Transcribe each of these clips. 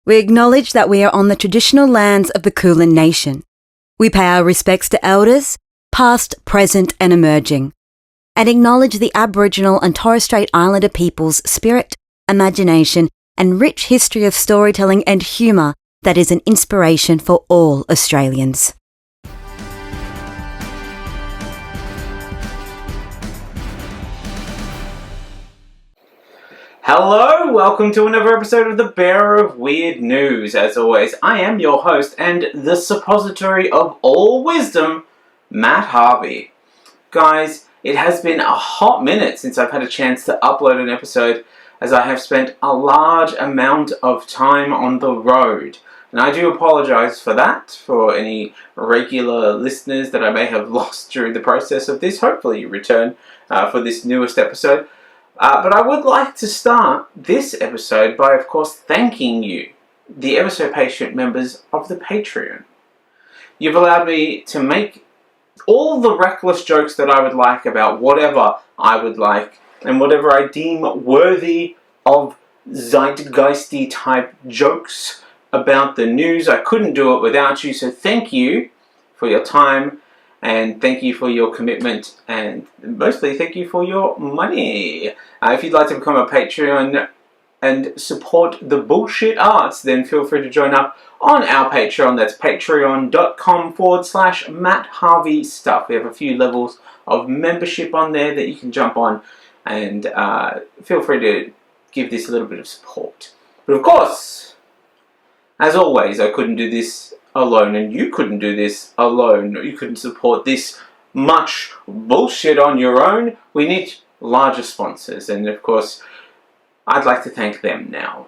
We acknowledge that we are on the traditional lands of the Kulin Nation. We pay our respects to elders, past, present and emerging, and acknowledge the Aboriginal and Torres Strait Islander people's spirit, imagination and rich history of storytelling and humour that is an inspiration for all Australians. Hello, welcome to another episode of the Bearer of Weird News. As always, I am your host and the suppository of all wisdom, Matt Harvey. Guys, it has been a hot minute since I've had a chance to upload an episode, as I have spent a large amount of time on the road. And I do apologise for that, for any regular listeners that I may have lost during the process of this. Hopefully you return for this newest episode. But I would like to start this episode by, of course, thanking you, the ever so patient members of the Patreon. You've allowed me to make all the reckless jokes that I would like about whatever I would like, and whatever I deem worthy of zeitgeisty type jokes about the news. I couldn't do it without you, so thank you for your time. And thank you for your commitment, and mostly thank you for your money. If you'd like to become a Patreon and support the bullshit arts, then feel free to join up on our Patreon. That's patreon.com/Matt Harvey Stuff. We have a few levels of membership on there that you can jump on, and feel free to give this a little bit of support. But of course, as always, I couldn't do this alone, and you couldn't do this alone. You couldn't support this much bullshit on your own. We need larger sponsors, and of course, I'd like to thank them now.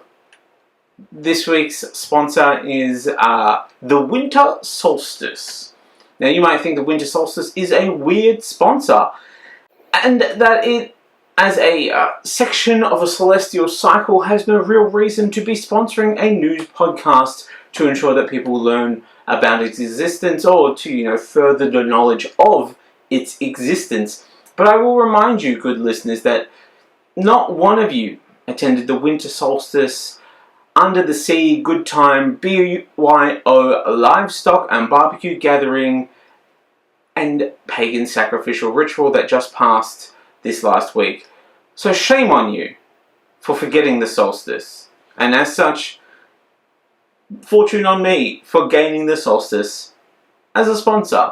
This week's sponsor is the Winter Solstice. Now, you might think the Winter Solstice is a weird sponsor, and that it, as a section of a celestial cycle, has no real reason to be sponsoring a news podcast to ensure that people learn about its existence, or to, further the knowledge of its existence. But I will remind you, good listeners, that not one of you attended the Winter Solstice Under the Sea Good Time BYO livestock and barbecue gathering and pagan sacrificial ritual that just passed this last week. So shame on you for forgetting the solstice. And as such, fortune on me for gaining the solstice as a sponsor.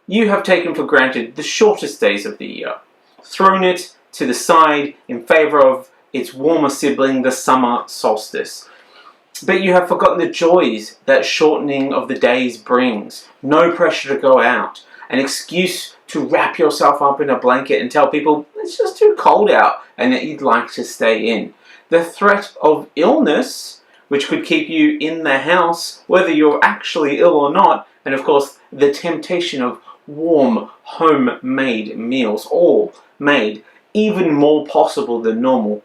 You have taken for granted the shortest days of the year, thrown it to the side in favour of its warmer sibling, the summer solstice. But you have forgotten the joys that shortening of the days brings. No pressure to go out, an excuse to wrap yourself up in a blanket and tell people it's just too cold out and that you'd like to stay in. The threat of illness, which could keep you in the house, whether you're actually ill or not, and of course the temptation of warm, homemade meals, all made even more possible than normal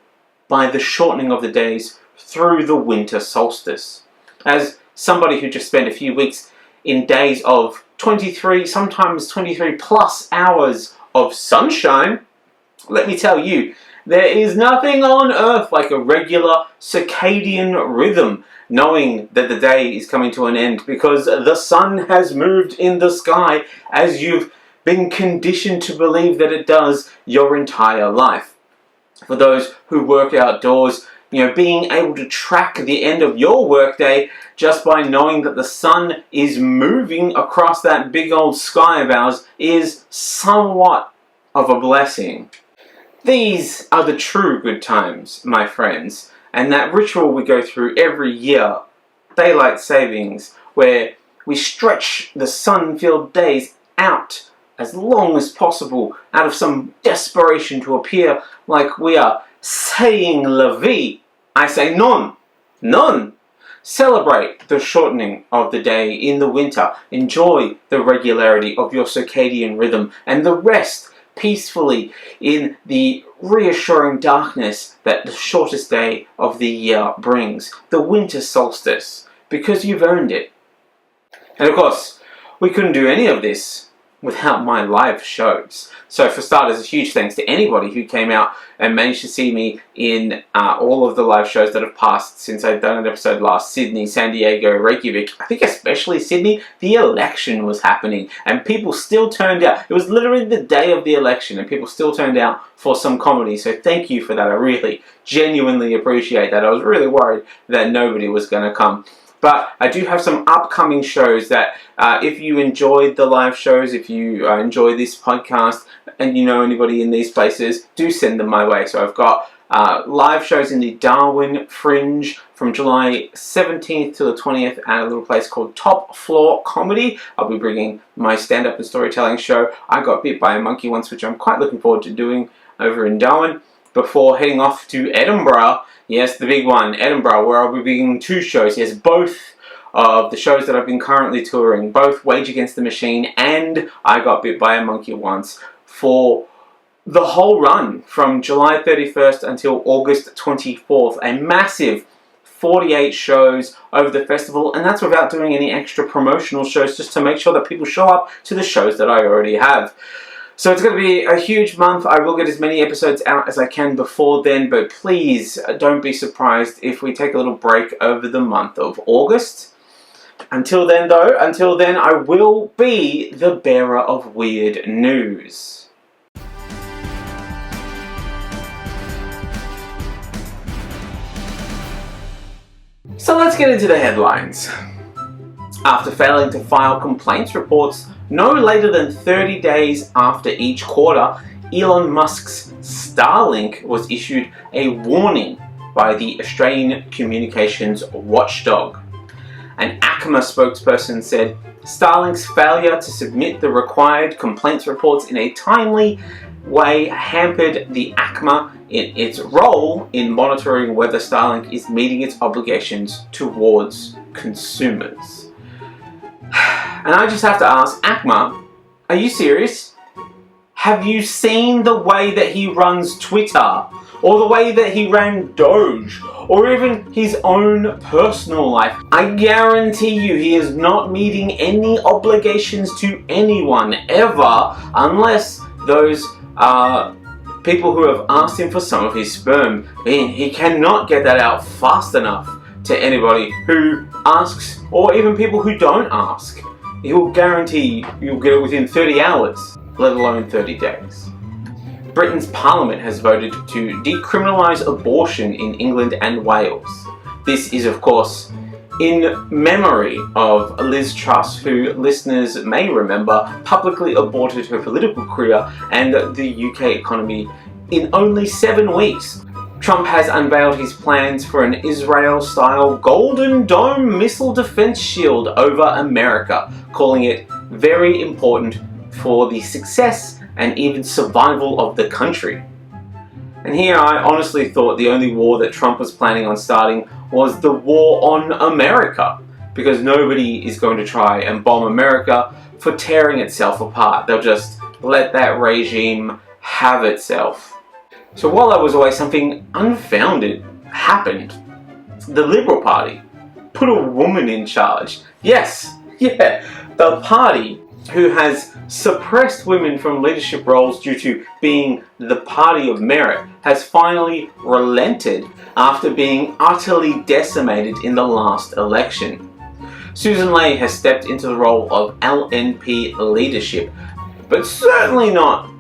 by the shortening of the days through the winter solstice. As somebody who just spent a few weeks in days of 23, sometimes 23 plus hours of sunshine, let me tell you, there is nothing on earth like a regular circadian rhythm, knowing that the day is coming to an end because the sun has moved in the sky, as you've been conditioned to believe that it does your entire life. For those who work outdoors, being able to track the end of your workday just by knowing that the sun is moving across that big old sky of ours is somewhat of a blessing. These are the true good times, my friends, and that ritual we go through every year, daylight savings, where we stretch the sun-filled days out as long as possible out of some desperation to appear like we are saying la vie. I say non. Celebrate the shortening of the day in the winter. Enjoy the regularity of your circadian rhythm and the rest peacefully in the reassuring darkness that the shortest day of the year brings, the winter solstice, because you've earned it. And of course, we couldn't do any of this without my live shows. So for starters, a huge thanks to anybody who came out and managed to see me in all of the live shows that have passed since I've done an episode last. Sydney, San Diego, Reykjavik. I think especially Sydney, the election was happening and people still turned out. It was literally the day of the election and people still turned out for some comedy. So thank you for that. I really genuinely appreciate that. I was really worried that nobody was going to come. But I do have some upcoming shows that if you enjoyed the live shows, if you enjoy this podcast and you know anybody in these places, do send them my way. So I've got live shows in the Darwin Fringe from July 17th to the 20th at a little place called Top Floor Comedy. I'll be bringing my stand-up and storytelling show, I Got Bit by a Monkey Once, which I'm quite looking forward to doing over in Darwin, before heading off to Edinburgh. Yes, the big one, Edinburgh, where I'll be bringing 2 shows. Yes, both of the shows that I've been currently touring, both Rage Against the Machine and I Got Bit by a Monkey Once, for the whole run from July 31st until August 24th. A massive 48 shows over the festival, and that's without doing any extra promotional shows, just to make sure that people show up to the shows that I already have. So it's going to be a huge month. I will get as many episodes out as I can before then, but please don't be surprised if we take a little break over the month of August. Until then, I will be the bearer of weird news. So let's get into the headlines. After failing to file complaints reports no later than 30 days after each quarter, Elon Musk's Starlink was issued a warning by the Australian communications watchdog. An ACMA spokesperson said Starlink's failure to submit the required complaints reports in a timely way hampered the ACMA in its role in monitoring whether Starlink is meeting its obligations towards consumers. And I just have to ask, ACMA, are you serious? Have you seen the way that he runs Twitter? Or the way that he ran Doge? Or even his own personal life? I guarantee you he is not meeting any obligations to anyone ever, unless those are people who have asked him for some of his sperm. He cannot get that out fast enough to anybody who asks, or even people who don't ask. He will guarantee you'll get it within 30 hours, let alone 30 days. Britain's Parliament has voted to decriminalise abortion in England and Wales. This is, of course, in memory of Liz Truss, who listeners may remember publicly aborted her political career and the UK economy in only 7 weeks. Trump has unveiled his plans for an Israel-style Golden Dome missile defense shield over America, calling it very important for the success and even survival of the country. And here I honestly thought the only war that Trump was planning on starting was the war on America, because nobody is going to try and bomb America for tearing itself apart. They'll just let that regime have itself. So while that was always something unfounded happened, the Liberal Party put a woman in charge. Yes, the party who has suppressed women from leadership roles due to being the party of merit has finally relented after being utterly decimated in the last election. Susan Ley has stepped into the role of LNP leadership, but certainly not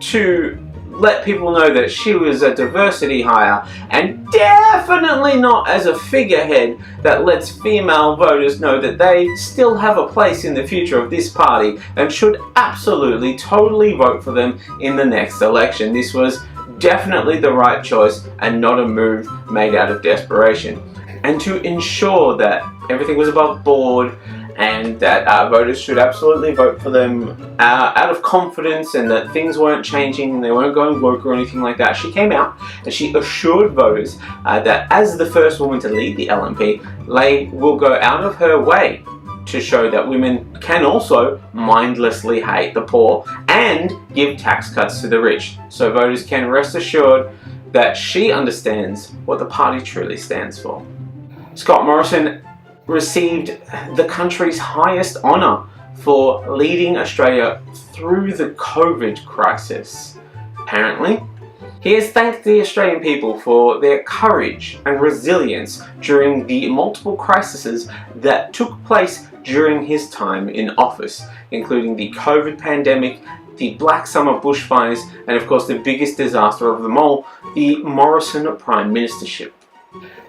to let people know that she was a diversity hire, and definitely not as a figurehead that lets female voters know that they still have a place in the future of this party and should absolutely, totally vote for them in the next election. This was definitely the right choice and not a move made out of desperation. And to ensure that everything was above board and that voters should absolutely vote for them out of confidence and that things weren't changing, they weren't going woke or anything like that, she came out and she assured voters that as the first woman to lead the LNP, Ley will go out of her way to show that women can also mindlessly hate the poor and give tax cuts to the rich. So voters can rest assured that she understands what the party truly stands for. Scott Morrison received the country's highest honour for leading Australia through the COVID crisis. Apparently, he has thanked the Australian people for their courage and resilience during the multiple crises that took place during his time in office, including the COVID pandemic, the Black Summer bushfires, and of course the biggest disaster of them all, the Morrison Prime Ministership.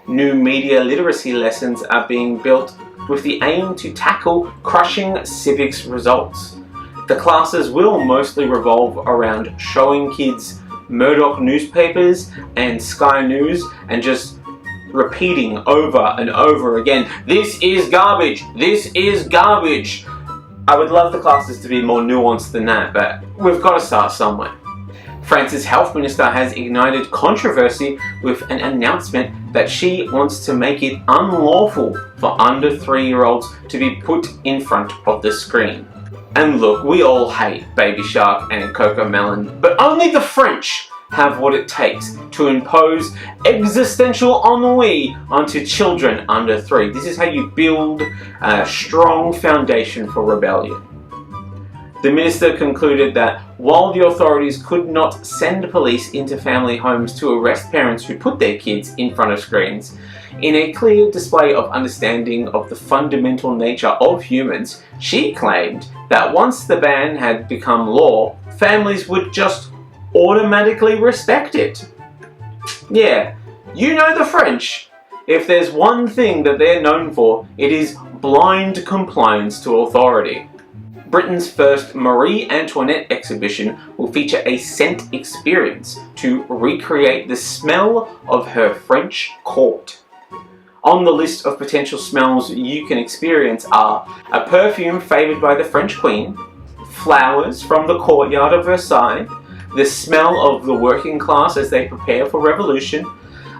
New media literacy lessons are being built with the aim to tackle crushing civics results. The classes will mostly revolve around showing kids Murdoch newspapers and Sky News and just repeating over and over again, "This is garbage, this is garbage." I would love the classes to be more nuanced than that, but we've got to start somewhere. France's health minister has ignited controversy with an announcement that she wants to make it unlawful for under 3-year-olds to be put in front of the screen. And look, we all hate Baby Shark and Cocomelon, but only the French have what it takes to impose existential ennui onto children under 3. This is how you build a strong foundation for rebellion. The minister concluded that while the authorities could not send police into family homes to arrest parents who put their kids in front of screens, in a clear display of understanding of the fundamental nature of humans, she claimed that once the ban had become law, families would just automatically respect it. Yeah, you know the French. If there's one thing that they're known for, it is blind compliance to authority. Britain's first Marie Antoinette exhibition will feature a scent experience to recreate the smell of her French court. On the list of potential smells you can experience are a perfume favoured by the French Queen, flowers from the courtyard of Versailles, the smell of the working class as they prepare for revolution,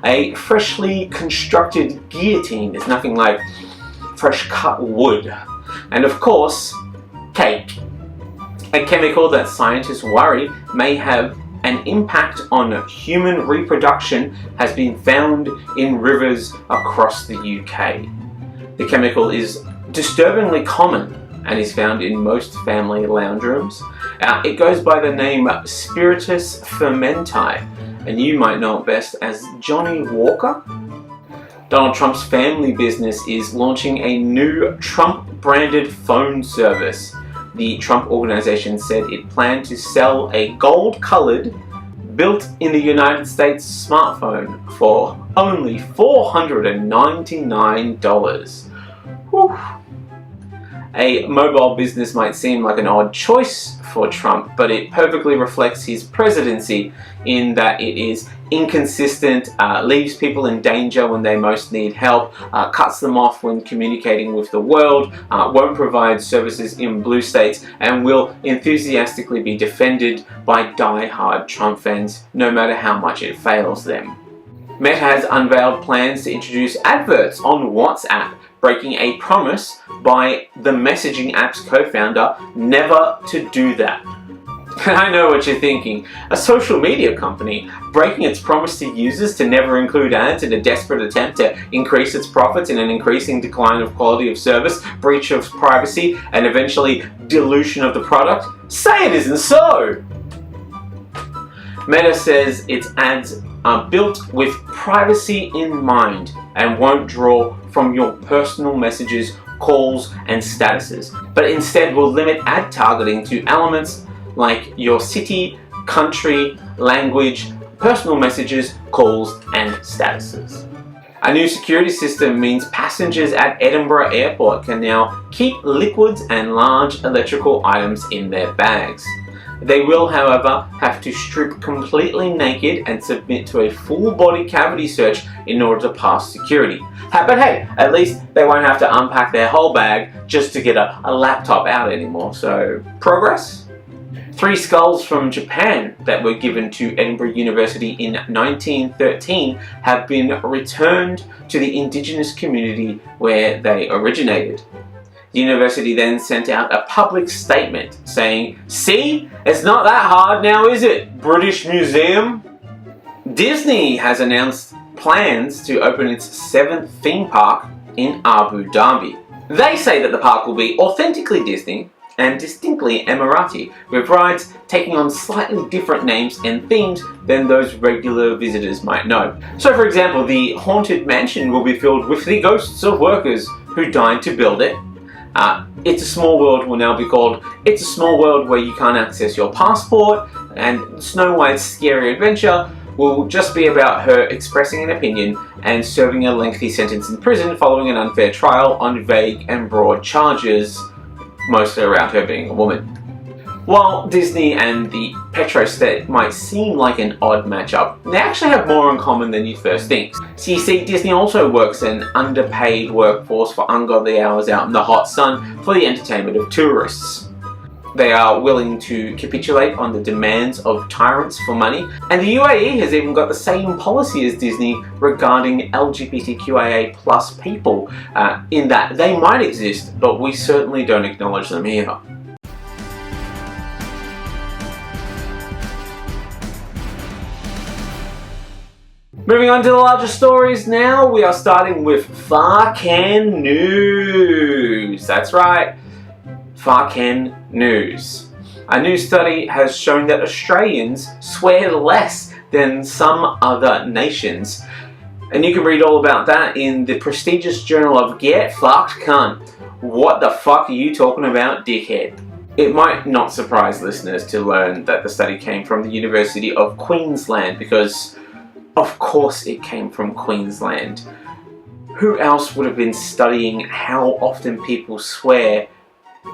a freshly constructed guillotine, there's nothing like fresh cut wood, and of course, cake. A chemical that scientists worry may have an impact on human reproduction has been found in rivers across the UK. The chemical is disturbingly common and is found in most family lounge rooms. It goes by the name Spiritus Fermenti, and you might know it best as Johnny Walker. Donald Trump's family business is launching a new Trump-branded phone service. The Trump organization said it planned to sell a gold-colored, built in the United States smartphone for only $499. Whew. A mobile business might seem like an odd choice for Trump, but it perfectly reflects his presidency in that it is inconsistent, leaves people in danger when they most need help, cuts them off when communicating with the world, won't provide services in blue states, and will enthusiastically be defended by die-hard Trump fans no matter how much it fails them. Meta has unveiled plans to introduce adverts on WhatsApp, breaking a promise by the messaging app's co-founder never to do that. And I know what you're thinking, a social media company breaking its promise to users to never include ads in a desperate attempt to increase its profits in an increasing decline of quality of service, breach of privacy, and eventually dilution of the product? Say it isn't so! Meta says its ads are built with privacy in mind and won't draw from your personal messages, calls, and statuses, but instead will limit ad targeting to elements like your city, country, language, personal messages, calls, and statuses. A new security system means passengers at Edinburgh Airport can now keep liquids and large electrical items in their bags. They will, however, have to strip completely naked and submit to a full body cavity search in order to pass security. But hey, at least they won't have to unpack their whole bag just to get a laptop out anymore, so progress? 3 skulls from Japan that were given to Edinburgh University in 1913 have been returned to the indigenous community where they originated. The university then sent out a public statement saying, "See, it's not that hard now, is it, British Museum?" Disney has announced plans to open its 7th theme park in Abu Dhabi. They say that the park will be authentically Disney and distinctly Emirati, with rides taking on slightly different names and themes than those regular visitors might know. So for example, the Haunted Mansion will be filled with the ghosts of workers who died to build it. It's a Small World will now be called It's a Small World Where You Can't Access Your Passport, and Snow White's Scary Adventure will just be about her expressing an opinion and serving a lengthy sentence in prison following an unfair trial on vague and broad charges, mostly around her being a woman. While Disney and the Petro State might seem like an odd matchup, they actually have more in common than you first think. So you see, Disney also works an underpaid workforce for ungodly hours out in the hot sun for the entertainment of tourists. They are willing to capitulate on the demands of tyrants for money, and the UAE has even got the same policy as Disney regarding LGBTQIA+ people, in that they might exist, but we certainly don't acknowledge them here. Moving on to the larger stories now, we are starting with Farken News. That's right, Farken News. A new study has shown that Australians swear less than some other nations. And you can read all about that in the prestigious journal of Get Fucked Cunt. What the fuck are you talking about, dickhead? It might not surprise listeners to learn that the study came from the University of Queensland, because of course it came from Queensland. Who else would have been studying how often people swear?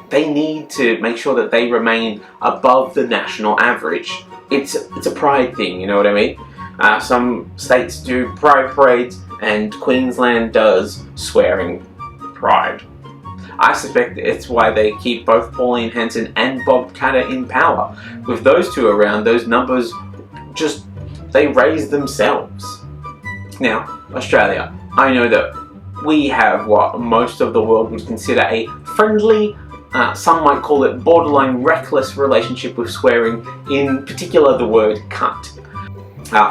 They need to make sure that they remain above the national average. It's a pride thing, you know what I mean? Some states do pride parades, and Queensland does swearing pride. I suspect it's why they keep both Pauline Hanson and Bob Katter in power. With those two around, those numbers just, they raise themselves. Now, Australia, I know that we have what most of the world would consider a friendly, some might call it borderline reckless relationship with swearing, in particular the word cunt.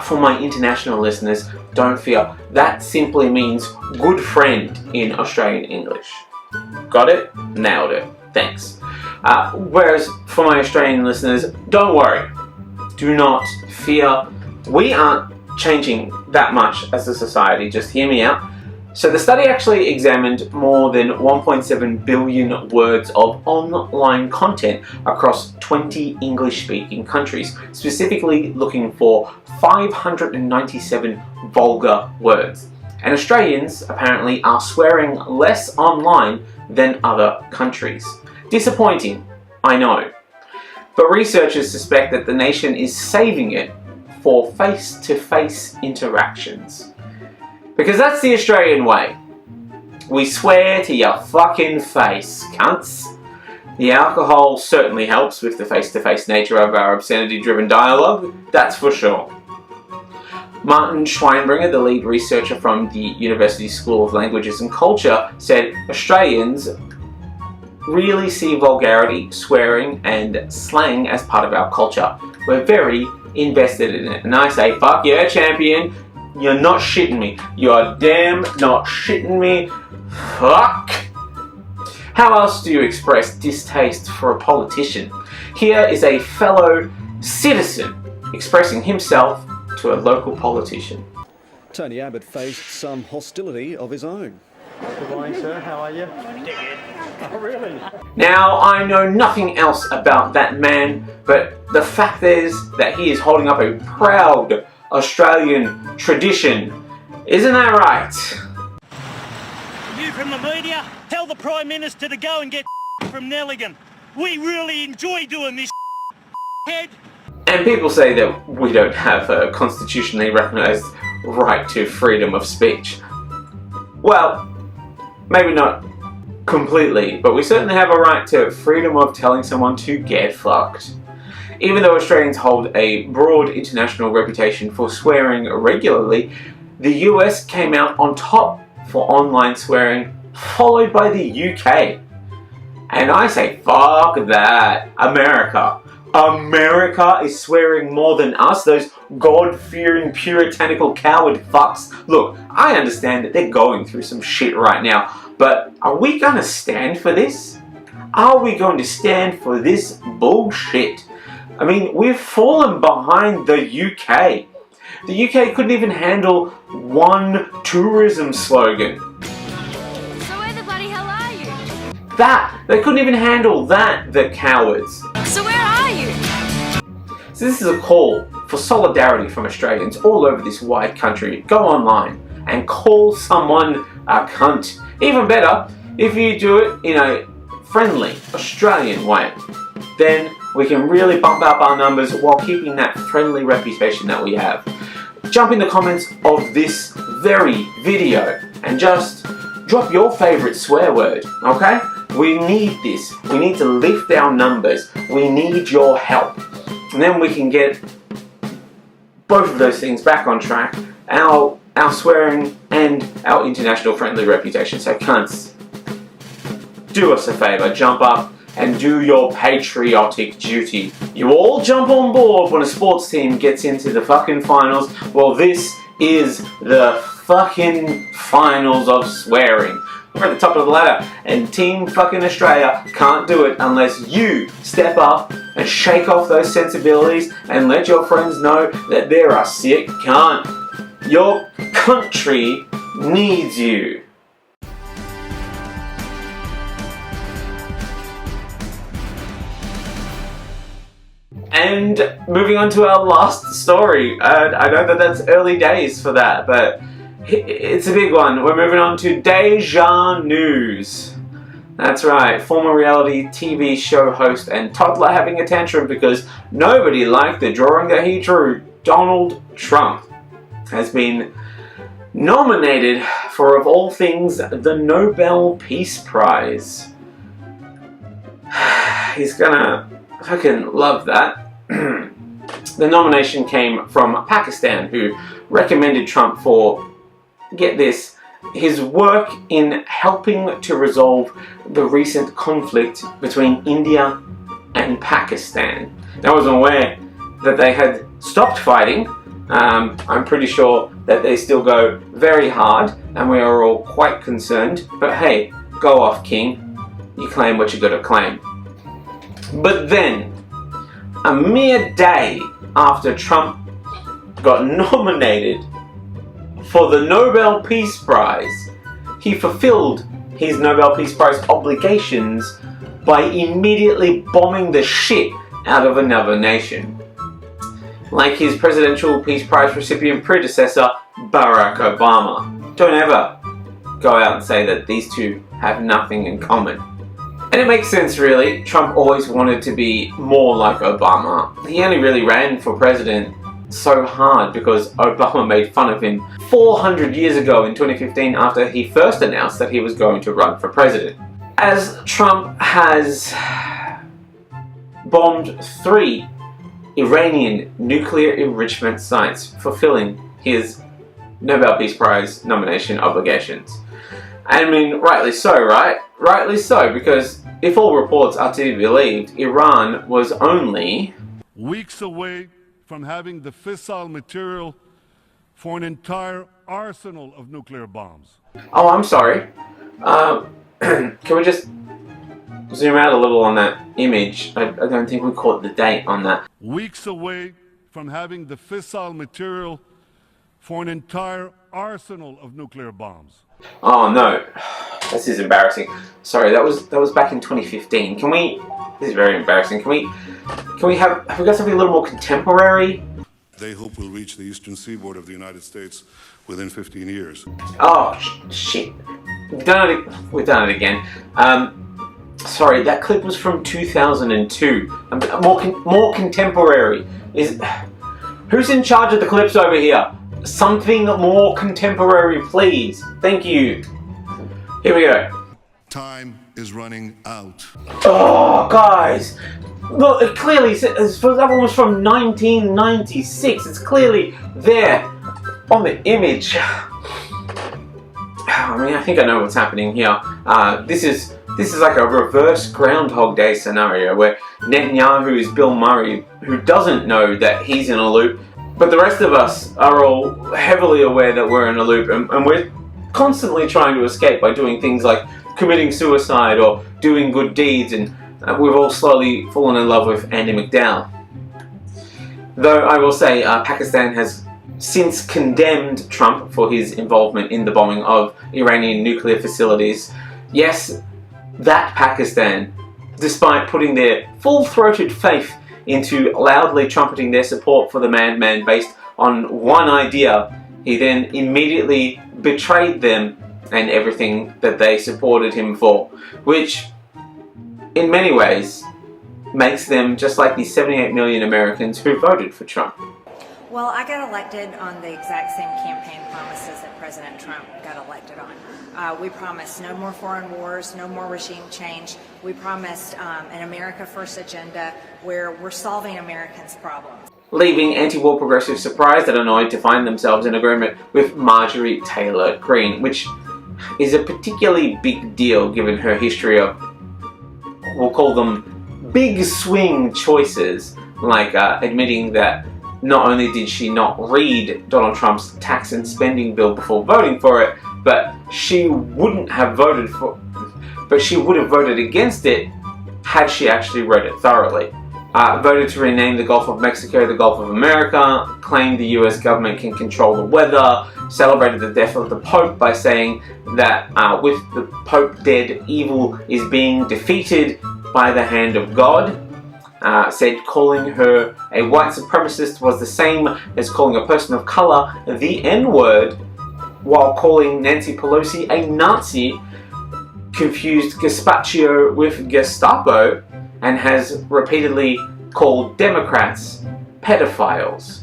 For my international listeners, don't fear, that simply means good friend in Australian English. Got it? Nailed it. Thanks. Whereas for my Australian listeners, don't worry. Do not fear. We aren't changing that much as a society, just hear me out. So the study actually examined more than 1.7 billion words of online content across 20 English-speaking countries, specifically looking for 597 vulgar words. And Australians apparently are swearing less online than other countries. Disappointing, I know. But researchers suspect that the nation is saving it for face-to-face interactions. Because that's the Australian way. We swear to your fucking face, cunts. The alcohol certainly helps with the face-to-face nature of our obscenity-driven dialogue, that's for sure. Martin Schweinbringer, the lead researcher from the University School of Languages and Culture, said Australians really see vulgarity, swearing and slang as part of our culture. We're very invested in it. And I say, fuck yeah, champion. You're not shitting me. You're damn not shitting me. Fuck. How else do you express distaste for a politician? Here is a fellow citizen expressing himself to a local politician. Tony Abbott faced some hostility of his own. Good morning, sir. How are you? Oh, really? Now, I know nothing else about that man, but the fact is that he is holding up a proud Australian tradition. Isn't that right? You from the media, tell the Prime Minister to go and get from Nelligan. We really enjoy doing this, head. And people say that we don't have a constitutionally recognised right to freedom of speech. Well, maybe not completely, but we certainly have a right to freedom of telling someone to get fucked. Even though Australians hold a broad international reputation for swearing regularly, the US came out on top for online swearing, followed by the UK. And I say, fuck that. America. America is swearing more than us, those God-fearing, puritanical, coward fucks. Look, I understand that they're going through some shit right now, but are we gonna stand for this? Are we going to stand for this bullshit? I mean, we've fallen behind the UK. The UK couldn't even handle one tourism slogan. So where the bloody hell are you? They couldn't even handle that, the cowards. So where are you? So this is a call for solidarity from Australians all over this wide country. Go online and call someone a cunt. Even better, if you do it in a friendly Australian way, then we can really bump up our numbers while keeping that friendly reputation that we have. Jump in the comments of this very video and just drop your favourite swear word, okay? We need this. We need to lift our numbers. We need your help. And then we can get both of those things back on track. Our swearing and our international friendly reputation. So cunts, do us a favour. Jump up and do your patriotic duty. You all jump on board when a sports team gets into the fucking finals. Well, this is the fucking finals of swearing. We're at the top of the ladder, and Team fucking Australia can't do it unless you step up and shake off those sensibilities and let your friends know that they're a sick cunt. Your country needs you. And moving on to our last story. I know that that's early days for that, but it's a big one. We're moving on to Deja News. That's right, former reality TV show host and toddler having a tantrum because nobody liked the drawing that he drew. Donald Trump has been nominated for, of all things, the Nobel Peace Prize. He's gonna fucking love that. The nomination came from Pakistan, who recommended Trump for, get this, his work in helping to resolve the recent conflict between India and Pakistan. Now, I wasn't aware that they had stopped fighting. I'm pretty sure that they still go very hard, and we are all quite concerned. But hey, go off, King. You claim what you gotta claim. But then, a mere day after Trump got nominated for the Nobel Peace Prize, he fulfilled his Nobel Peace Prize obligations by immediately bombing the shit out of another nation. Like his Presidential Peace Prize recipient predecessor, Barack Obama. Don't ever go out and say that these two have nothing in common. And it makes sense, really. Trump always wanted to be more like Obama. He only really ran for president so hard because Obama made fun of him 400 years ago in 2015 after he first announced that he was going to run for president. As Trump has bombed 3 Iranian nuclear enrichment sites, fulfilling his Nobel Peace Prize nomination obligations. I mean, rightly so, right? Rightly so, because if all reports are to be believed, Iran was only weeks away from having the fissile material for an entire arsenal of nuclear bombs. Oh, I'm sorry. Can we just zoom out a little on that image? I don't think we caught the date on that. Weeks away from having the fissile material for an entire arsenal of nuclear bombs. Oh no, this is embarrassing. Sorry, that was back in 2015. Can we? This is very embarrassing. Can we have we got something a little more contemporary? They hope we'll reach the eastern seaboard of the United States within 15 years. Oh shit, we've done it again. Sorry, that clip was from 2002. More contemporary. Who's in charge of the clips over here? Something more contemporary, please. Thank you. Here we go. Time is running out. Oh, guys. Look, it clearly says that one was from 1996. It's clearly there on the image. I mean, I think I know what's happening here. This is This is like a reverse Groundhog Day scenario where Netanyahu is Bill Murray, who doesn't know that he's in a loop, but the rest of us are all heavily aware that we're in a loop, and we're constantly trying to escape by doing things like committing suicide or doing good deeds, and we've all slowly fallen in love with Andy McDowell. Though I will say Pakistan has since condemned Trump for his involvement in the bombing of Iranian nuclear facilities. Yes, that Pakistan, despite putting their full-throated faith into loudly trumpeting their support for the madman based on one idea, he then immediately betrayed them and everything that they supported him for, which in many ways makes them just like the 78 million Americans who voted for Trump. Well, I got elected on the exact same campaign promises that President Trump got elected on. We promised no more foreign wars, no more regime change. We promised an America First agenda where we're solving Americans' problems. Leaving anti-war progressives surprised and annoyed to find themselves in agreement with Marjorie Taylor Greene, which is a particularly big deal given her history of, we'll call them big swing choices, like admitting that not only did she not read Donald Trump's tax and spending bill before voting for it, but she would have voted against it had she actually read it thoroughly. Voted to rename the Gulf of Mexico the Gulf of America, claimed the US government can control the weather, celebrated the death of the Pope by saying that with the Pope dead, evil is being defeated by the hand of God. Said calling her a white supremacist was the same as calling a person of color the N-word, while calling Nancy Pelosi a Nazi, confused Gazpacho with Gestapo, and has repeatedly called Democrats pedophiles.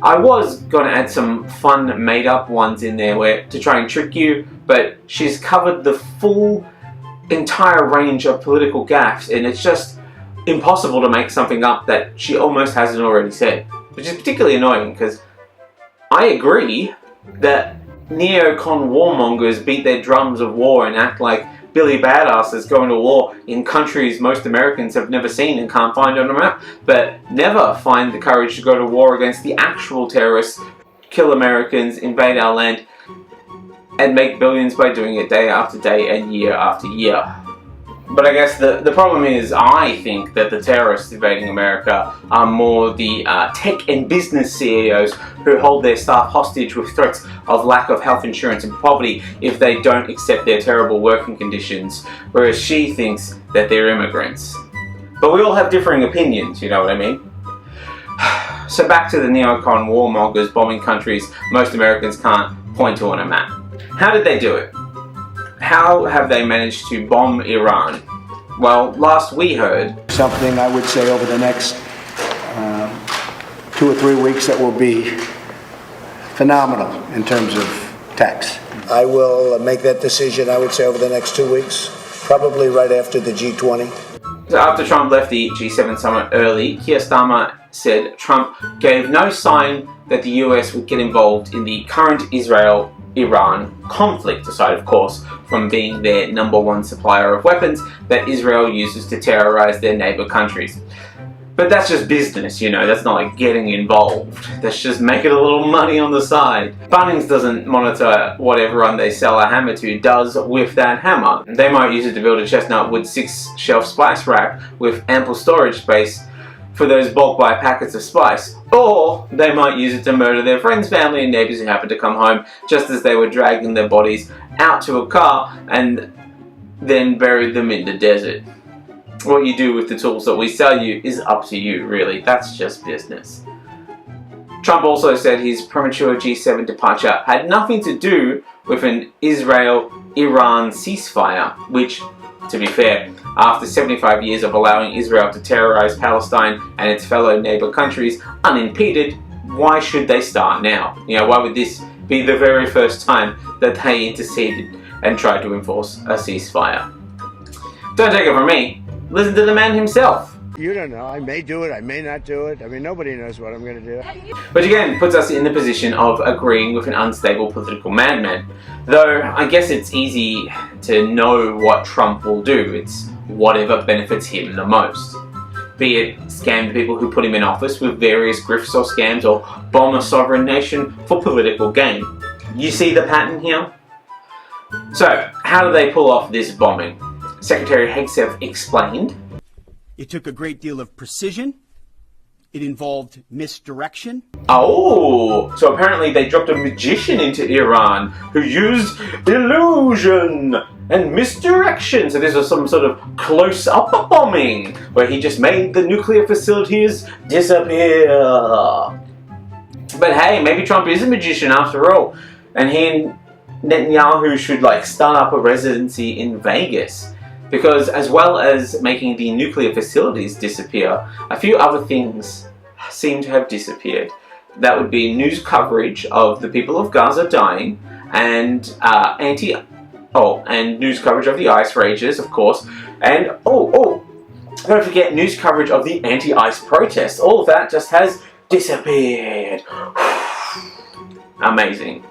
I was going to add some fun made-up ones in there to try and trick you, but she's covered the full entire range of political gaffes, and it's just impossible to make something up that she almost hasn't already said, which is particularly annoying because I agree that neocon warmongers beat their drums of war and act like Billy Badasses going to war in countries most Americans have never seen and can't find on a map, but never find the courage to go to war against the actual terrorists, kill Americans, invade our land, and make billions by doing it day after day and year after year. But I guess the problem is, I think that the terrorists invading America are more the tech and business CEOs who hold their staff hostage with threats of lack of health insurance and poverty if they don't accept their terrible working conditions, whereas she thinks that they're immigrants. But we all have differing opinions, you know what I mean? So back to the neocon warmongers bombing countries most Americans can't point to on a map. How did they do it? How have they managed to bomb Iran? Well, last we heard, something I would say over the next 2 or 3 weeks that will be phenomenal in terms of tax. I will make that decision, I would say, over the next 2 weeks, probably right after the G20. So after Trump left the G7 summit early, Keir Starmer said Trump gave no sign that the US would get involved in the current Israel-Iran conflict, aside of course from being their #1 supplier of weapons that Israel uses to terrorize their neighbor countries. But that's just business, you know, that's not like getting involved. That's just making a little money on the side. Bunnings doesn't monitor what everyone they sell a hammer to does with that hammer. They might use it to build a chestnut wood 6-shelf spice rack with ample storage space for those bulk buy packets of spice. Or they might use it to murder their friends, family and neighbours who happen to come home just as they were dragging their bodies out to a car and then buried them in the desert. What you do with the tools that we sell you is up to you, really. That's just business. Trump also said his premature G7 departure had nothing to do with an Israel-Iran ceasefire, which, to be fair, after 75 years of allowing Israel to terrorize Palestine and its fellow neighbor countries unimpeded, why should they start now? You know, why would this be the very first time that they interceded and tried to enforce a ceasefire? Don't take it from me. Listen to the man himself. You don't know. I may do it. I may not do it. I mean, nobody knows what I'm going to do. Which again puts us in the position of agreeing with an unstable political madman. Though I guess it's easy to know what Trump will do. It's whatever benefits him the most. Be it scam the people who put him in office with various grifts or scams, or bomb a sovereign nation for political gain. You see the pattern here? So, how do they pull off this bombing? Secretary Hegseth explained. It took a great deal of precision. It involved misdirection. Oh, so apparently they dropped a magician into Iran who used illusion and misdirection. So this was some sort of close-up bombing where he just made the nuclear facilities disappear. But hey, maybe Trump is a magician after all, and he and Netanyahu should start up a residency in Vegas. Because as well as making the nuclear facilities disappear, a few other things seem to have disappeared. That would be news coverage of the people of Gaza dying, and and news coverage of the ice rages, of course, and don't forget news coverage of the anti-ice protests. All of that just has disappeared. Amazing.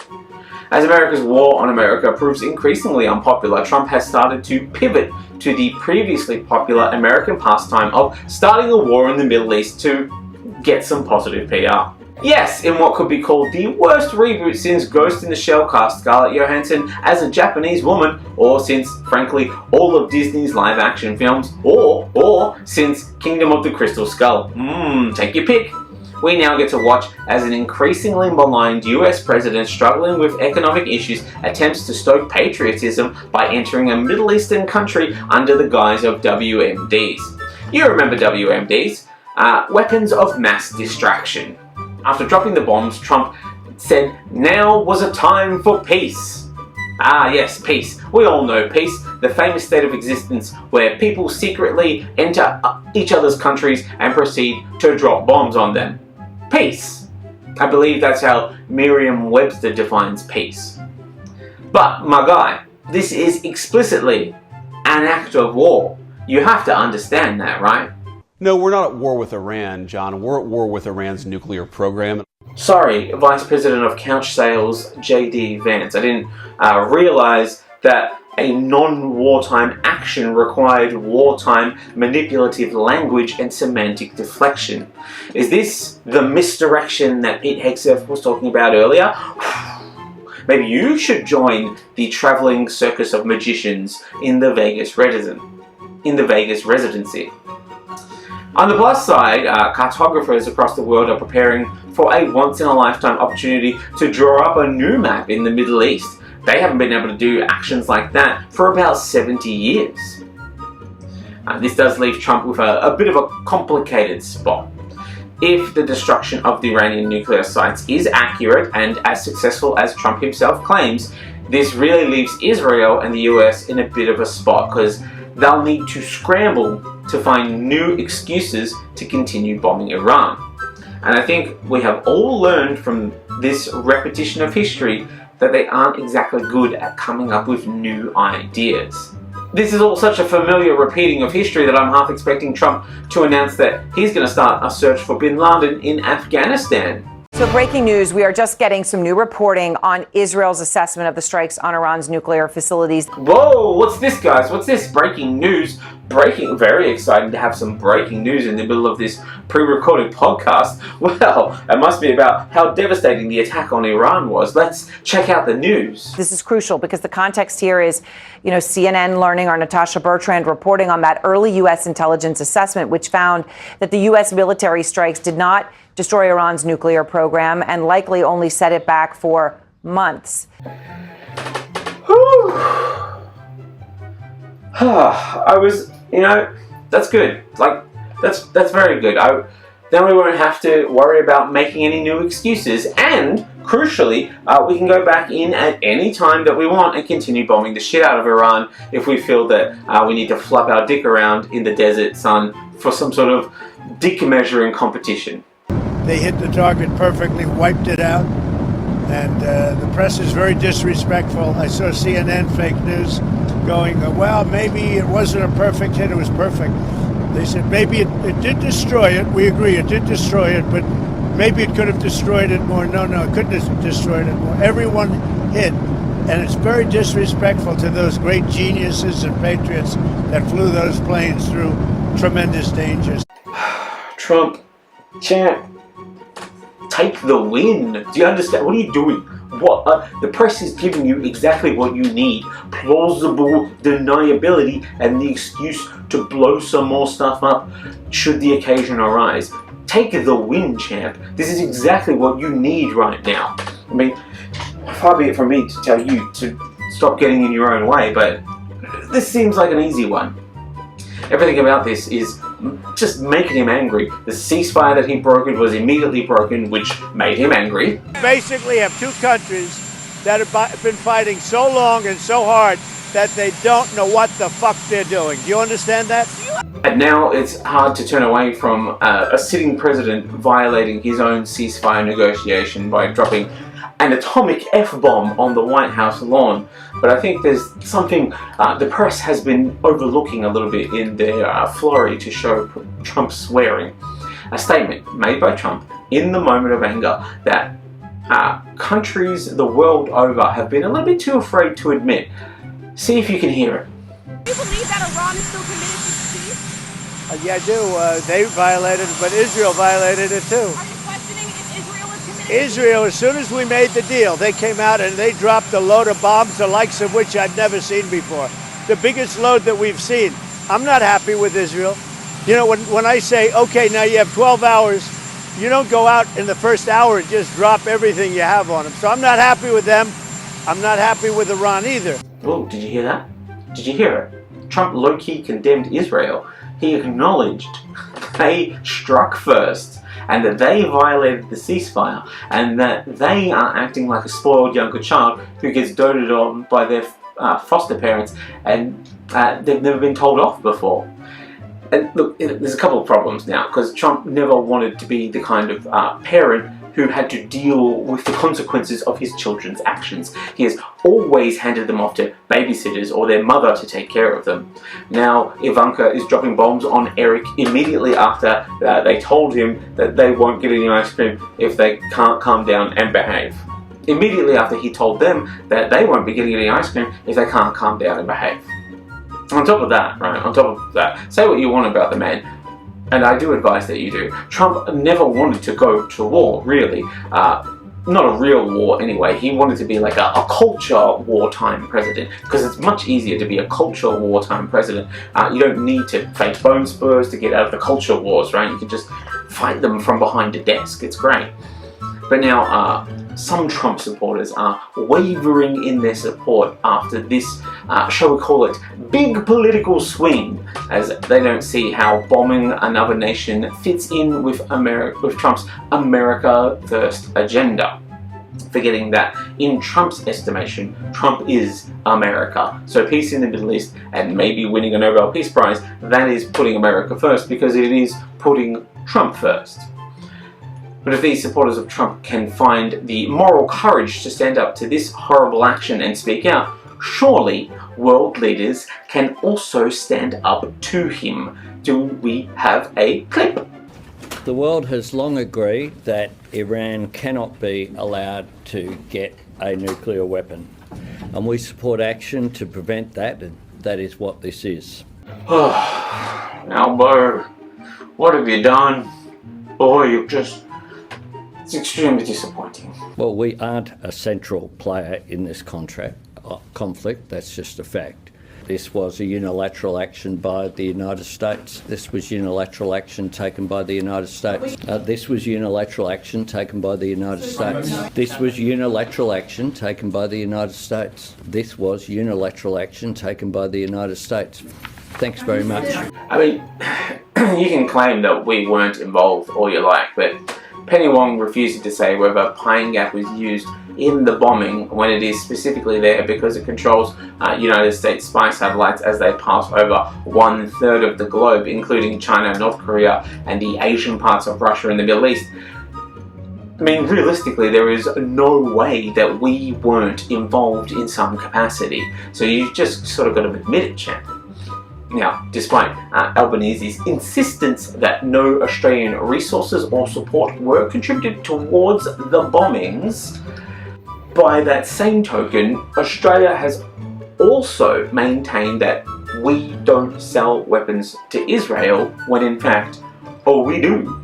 As America's war on America proves increasingly unpopular, Trump has started to pivot to the previously popular American pastime of starting a war in the Middle East to get some positive PR. Yes, in what could be called the worst reboot since Ghost in the Shell cast Scarlett Johansson as a Japanese woman, or since, frankly, all of Disney's live-action films, or since Kingdom of the Crystal Skull. Take your pick. We now get to watch as an increasingly maligned US president struggling with economic issues attempts to stoke patriotism by entering a Middle Eastern country under the guise of WMDs. You remember WMDs? Weapons of mass distraction. After dropping the bombs, Trump said now was a time for peace. Ah yes, peace. We all know peace, the famous state of existence where people secretly enter each other's countries and proceed to drop bombs on them. Peace. I believe that's how Merriam-Webster defines peace. But, my guy, this is explicitly an act of war. You have to understand that, right? No, we're not at war with Iran, John. We're at war with Iran's nuclear program. Sorry, Vice President of Couch Sales, J.D. Vance. I didn't realize that a non-wartime action required wartime manipulative language and semantic deflection. Is this the misdirection that Pete Hegseth was talking about earlier? Maybe you should join the traveling circus of magicians in the Vegas residency. On the plus side, cartographers across the world are preparing for a once-in-a-lifetime opportunity to draw up a new map in the Middle East. They haven't been able to do actions like that for about 70 years. This does leave Trump with a bit of a complicated spot. If the destruction of the Iranian nuclear sites is accurate and as successful as Trump himself claims, this really leaves Israel and the US in a bit of a spot because they'll need to scramble to find new excuses to continue bombing Iran. And I think we have all learned from this repetition of history that they aren't exactly good at coming up with new ideas. This is all such a familiar repeating of history that I'm half expecting Trump to announce that he's going to start a search for bin Laden in Afghanistan. So breaking news, we are just getting some new reporting on Israel's assessment of the strikes on Iran's nuclear facilities. Whoa, what's this, guys? What's this? Breaking news. Very exciting to have some breaking news in the middle of this pre-recorded podcast. Well, it must be about how devastating the attack on Iran was. Let's check out the news. This is crucial because the context here is, CNN learning, our Natasha Bertrand reporting on that early U.S. intelligence assessment, which found that the U.S. military strikes did not destroy Iran's nuclear program and likely only set it back for months. That's good. That's very good. Then we won't have to worry about making any new excuses, and crucially, we can go back in at any time that we want and continue bombing the shit out of Iran if we feel that we need to flap our dick around in the desert sun for some sort of dick measuring competition. They hit the target perfectly, wiped it out, and the press is very disrespectful. I saw CNN fake news going, well, maybe it wasn't a perfect hit, it was perfect. They said maybe it did destroy it. We agree it did destroy it, but maybe it could have destroyed it more. No, it couldn't have destroyed it more. Everyone hit. And it's very disrespectful to those great geniuses and patriots that flew those planes through tremendous dangers. Trump, champ, take the win. Do you understand? What are you doing? What the press is giving you exactly what you need: plausible deniability and the excuse to blow some more stuff up should the occasion arise. Take the win, champ. This is exactly what you need right now. I mean, far be it from me to tell you to stop getting in your own way, but this seems like an easy one. Everything about this is just making him angry. The ceasefire that he brokered was immediately broken, which made him angry. Basically have two countries that have been fighting so long and so hard that they don't know what the fuck they're doing. Do you understand that? And now it's hard to turn away from a sitting president violating his own ceasefire negotiation by dropping an atomic F-bomb on the White House lawn. But I think there's something the press has been overlooking a little bit in their flurry to show Trump swearing. A statement made by Trump in the moment of anger that countries the world over have been a little bit too afraid to admit. See if you can hear it. Do you believe that Iran is still committed to peace? Yeah, I do. They violated it, but Israel violated it too. Are you questioning if Israel is committed? Israel, as soon as we made the deal, they came out and they dropped a load of bombs, the likes of which I've never seen before. The biggest load that we've seen. I'm not happy with Israel. You know, when I say, okay, now you have 12 hours, you don't go out in the first hour and just drop everything you have on them. So I'm not happy with them. I'm not happy with Iran either. Oh, did you hear that? Did you hear it? Trump low-key condemned Israel. He acknowledged they struck first and that they violated the ceasefire and that they are acting like a spoiled younger child who gets doted on by their foster parents and they've never been told off before. And look, there's a couple of problems now because Trump never wanted to be the kind of parent who had to deal with the consequences of his children's actions. He has always handed them off to babysitters or their mother to take care of them. Now Ivanka is dropping bombs on Eric immediately after they told him that they won't get any ice cream if they can't calm down and behave. Immediately after he told them that they won't be getting any ice cream if they can't calm down and behave. On top of that, say what you want about the man, and I do advise that you do. Trump never wanted to go to war, really. Not a real war anyway. He wanted to be like a culture wartime president, because it's much easier to be a culture wartime president. You don't need to fake bone spurs to get out of the culture wars, right? You can just fight them from behind a desk. It's great. But now, some Trump supporters are wavering in their support after this, shall we call it, big political swing, as they don't see how bombing another nation fits in with Trump's America First agenda. Forgetting that, in Trump's estimation, Trump is America. So peace in the Middle East and maybe winning a Nobel Peace Prize, that is putting America first because it is putting Trump first. But if these supporters of Trump can find the moral courage to stand up to this horrible action and speak out, surely world leaders can also stand up to him. Do we have a clip? The world has long agreed that Iran cannot be allowed to get a nuclear weapon. And we support action to prevent that, and that is what this is. Albo, what have you done? Boy, it's extremely disappointing. Well, we aren't a central player in this conflict, that's just a fact. This was a unilateral action by the United States. This was unilateral action taken by the United States. This was unilateral action taken by the United States. This was unilateral action taken by the United States. This was unilateral action taken by the United States. Thanks very much. I mean, you can claim that we weren't involved all you like, but Penny Wong refusing to say whether Pine Gap was used in the bombing when it is specifically there because it controls United States spy satellites as they pass over 1/3 of the globe, including China, North Korea, and the Asian parts of Russia and the Middle East. I mean, realistically, there is no way that we weren't involved in some capacity. So you just sort of got to admit it, champ. Now, despite Albanese's insistence that no Australian resources or support were contributed towards the bombings, by that same token, Australia has also maintained that we don't sell weapons to Israel, when in fact, oh, we do.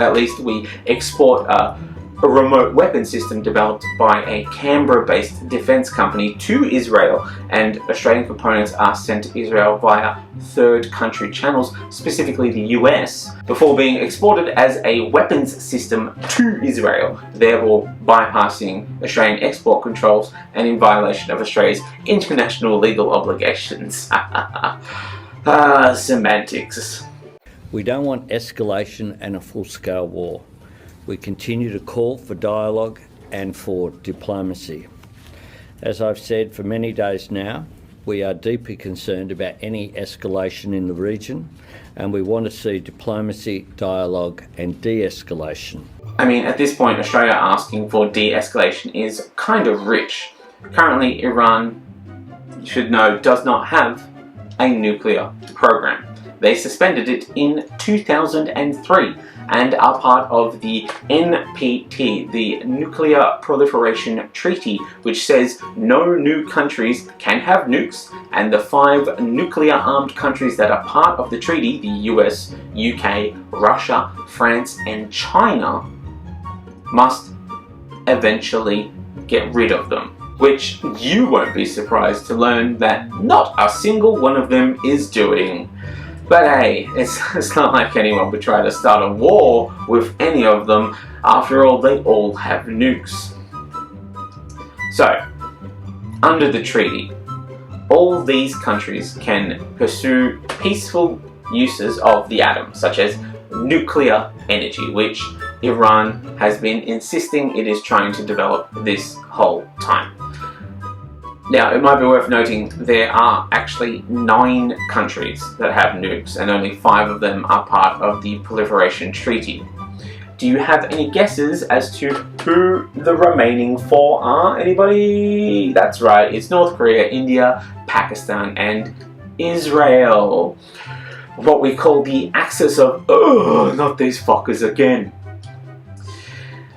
At least we export a remote weapon system developed by a Canberra-based defence company to Israel, and Australian components are sent to Israel via third country channels, specifically the US, before being exported as a weapons system to Israel, thereby bypassing Australian export controls and in violation of Australia's international legal obligations. Semantics. We don't want escalation and a full-scale war. We continue to call for dialogue and for diplomacy. As I've said for many days now, we are deeply concerned about any escalation in the region, and we want to see diplomacy, dialogue and de-escalation. I mean, at this point, Australia asking for de-escalation is kind of rich. Currently, Iran, you should know, does not have a nuclear program. They suspended it in 2003 and are part of the NPT, the Nuclear Proliferation Treaty, which says no new countries can have nukes, and the 5 nuclear-armed countries that are part of the treaty, the US, UK, Russia, France and China, must eventually get rid of them. Which you won't be surprised to learn that not a single one of them is doing. But hey, it's not like anyone would try to start a war with any of them. After all, they all have nukes. So, under the treaty, all these countries can pursue peaceful uses of the atom, such as nuclear energy, which Iran has been insisting it is trying to develop this whole time. Now, it might be worth noting there are actually 9 countries that have nukes, and only 5 of them are part of the Proliferation Treaty. Do you have any guesses as to who the remaining 4 are? Anybody? That's right, it's North Korea, India, Pakistan, and Israel. What we call the axis of, oh, not these fuckers again.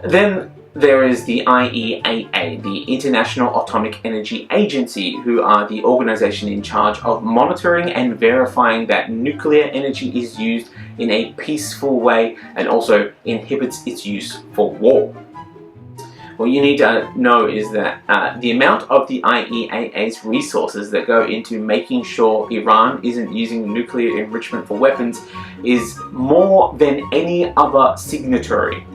Then there is the IAEA, the International Atomic Energy Agency, who are the organization in charge of monitoring and verifying that nuclear energy is used in a peaceful way and also inhibits its use for war. What you need to know is that the amount of the IAEA's resources that go into making sure Iran isn't using nuclear enrichment for weapons is more than any other signatory.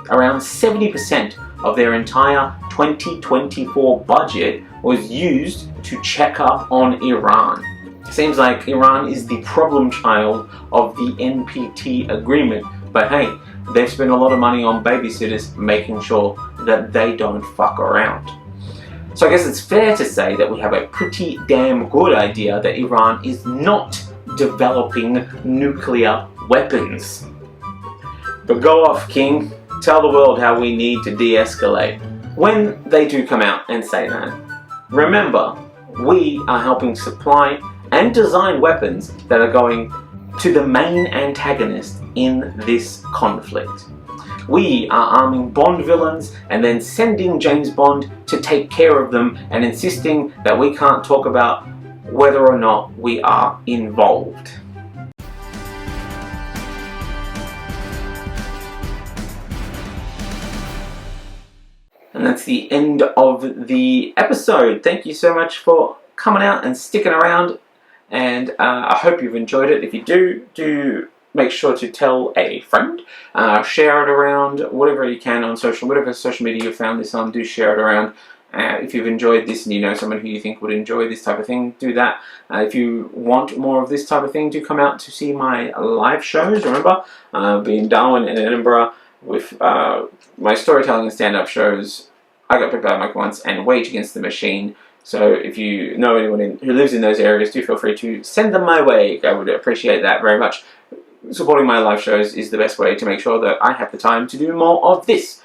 Around 70% of their entire 2024 budget was used to check up on Iran. Seems like Iran is the problem child of the NPT agreement, but hey, they've spent a lot of money on babysitters making sure that they don't fuck around. So I guess it's fair to say that we have a pretty damn good idea that Iran is not developing nuclear weapons. But go off, King. Tell the world how we need to de-escalate. When they do come out and say that, remember, we are helping supply and design weapons that are going to the main antagonist in this conflict. We are arming Bond villains and then sending James Bond to take care of them and insisting that we can't talk about whether or not we are involved. And that's the end of the episode. Thank you so much for coming out and sticking around. And I hope you've enjoyed it. If you do make sure to tell a friend. Share it around, whatever you can on whatever social media you found this on, do share it around. If you've enjoyed this and you know someone who you think would enjoy this type of thing, do that. If you want more of this type of thing, do come out to see my live shows. Remember, be in Darwin and Edinburgh with my storytelling and stand-up shows. I Got Picked by Mike Once and Wage Against the Machine. So if you know anyone who lives in those areas, do feel free to send them my way. I would appreciate that very much. Supporting my live shows is the best way to make sure that I have the time to do more of this.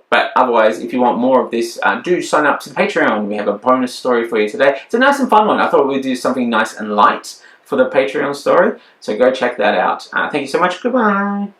But otherwise, if you want more of this, do sign up to the Patreon. We have a bonus story for you today. It's a nice and fun one. I thought we'd do something nice and light for the Patreon story. So go check that out. Thank you so much. Goodbye.